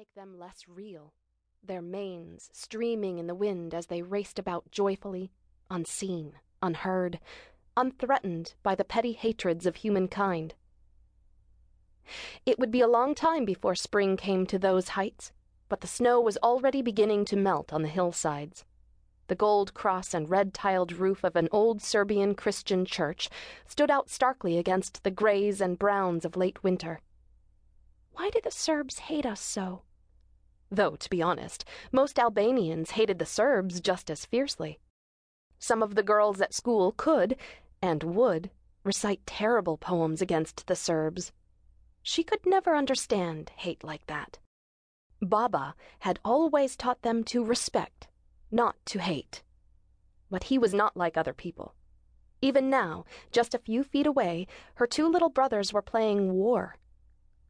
make them less real, their manes streaming in the wind as they raced about joyfully, unseen, unheard, unthreatened by the petty hatreds of humankind. It would be a long time before spring came to those heights, but the snow was already beginning to melt on the hillsides. The gold cross and red-tiled roof of an old Serbian Christian church stood out starkly against the grays and browns of late winter. Why did the Serbs hate us so? Though, to be honest, most Albanians hated the Serbs just as fiercely. Some of the girls at school could, and would, recite terrible poems against the Serbs. She could never understand hate like that. Baba had always taught them to respect, not to hate. But he was not like other people. Even now, just a few feet away, her two little brothers were playing war.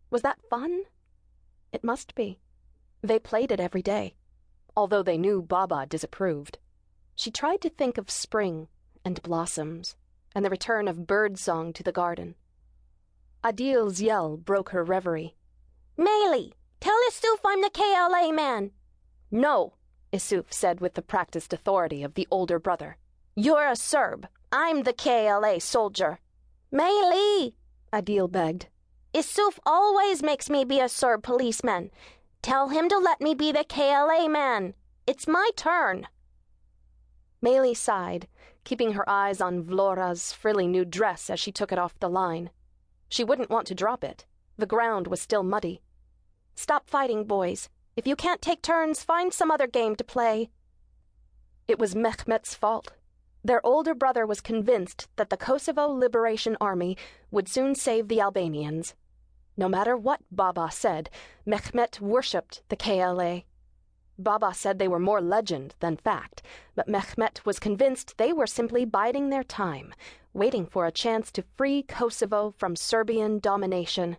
Was that fun? It must be. They played it every day, although they knew Baba disapproved. She tried to think of spring and blossoms and the return of birdsong to the garden. Adil's yell broke her reverie. "Meli, tell Isuf I'm the KLA man." "No," Isuf said with the practiced authority of the older brother. "You're a Serb. I'm the KLA soldier." "Meli," Adil begged. "Isuf always makes me be a Serb policeman. Tell him to let me be the KLA man. It's my turn." Meli sighed, keeping her eyes on Vlora's frilly new dress as she took it off the line. She wouldn't want to drop it. The ground was still muddy. "Stop fighting, boys. If you can't take turns, find some other game to play." It was Mehmet's fault. Their older brother was convinced that the Kosovo Liberation Army would soon save the Albanians. No matter what Baba said, Mehmet worshipped the KLA. Baba said they were more legend than fact, but Mehmet was convinced they were simply biding their time, waiting for a chance to free Kosovo from Serbian domination.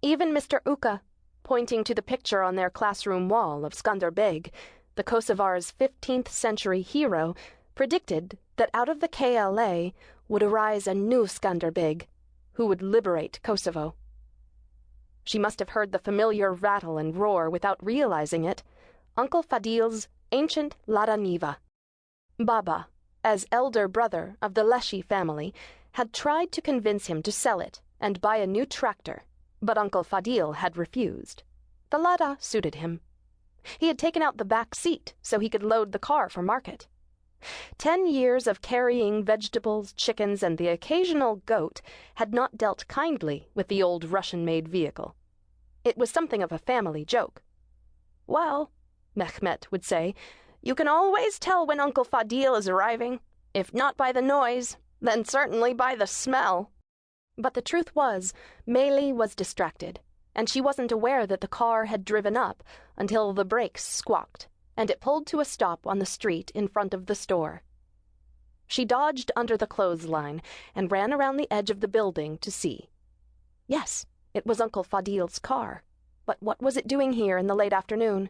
Even Mr. Uka, pointing to the picture on their classroom wall of Skandar Beg, the Kosovar's 15th century hero, predicted that out of the KLA would arise a new Skandar Beg, who would liberate Kosovo. She must have heard the familiar rattle and roar without realizing it, Uncle Fadil's ancient Lada Niva. Baba, as elder brother of the Lleshi family, had tried to convince him to sell it and buy a new tractor, but Uncle Fadil had refused. The Lada suited him. He had taken out the back seat so he could load the car for market. 10 years of carrying vegetables, chickens, and the occasional goat had not dealt kindly with the old Russian-made vehicle. It was something of a family joke. "Well," Mehmet would say, "you can always tell when Uncle Fadil is arriving. If not by the noise, then certainly by the smell." But the truth was, Meli was distracted, and she wasn't aware that the car had driven up until the brakes squawked, and it pulled to a stop on the street in front of the store. She dodged under the clothesline and ran around the edge of the building to see. Yes, it was Uncle Fadil's car, but what was it doing here in the late afternoon?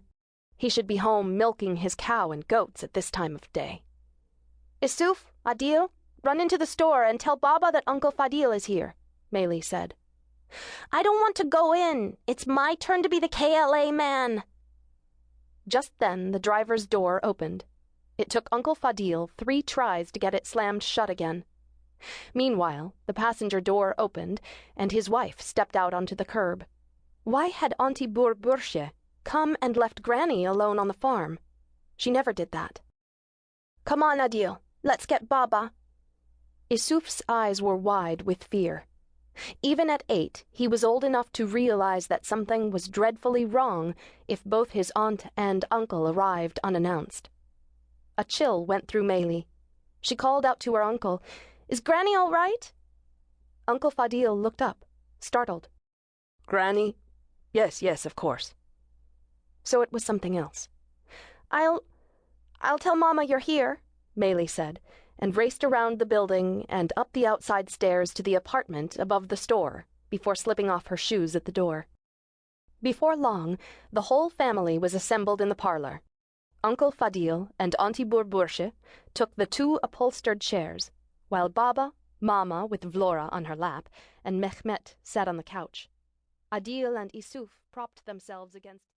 He should be home milking his cow and goats at this time of day. "Isuf, Adil, run into the store and tell Baba that Uncle Fadil is here," Meli said. "I don't want to go in. It's my turn to be the KLA man." Just then the driver's door opened. It took Uncle Fadil 3 tries to get it slammed shut again. Meanwhile, the passenger door opened, and his wife stepped out onto the curb. Why had Auntie Burburshe come and left Granny alone on the farm? She never did that. "Come on, Adil. Let's get Baba." Isuf's eyes were wide with fear. Even at 8, he was old enough to realize that something was dreadfully wrong if both his aunt and uncle arrived unannounced. A chill went through Meli. She called out to her uncle, "Is Granny all right?" Uncle Fadil looked up, startled. "Granny? Yes, of course." So it was something else. I'll tell Mama you're here," Meli said, and raced around the building and up the outside stairs to the apartment above the store before slipping off her shoes at the door. Before long, the whole family was assembled in the parlor. Uncle Fadil and Auntie Burburshe took the 2 upholstered chairs, while Baba, Mama with Vlora on her lap, and Mehmet sat on the couch. Adil and Isuf propped themselves against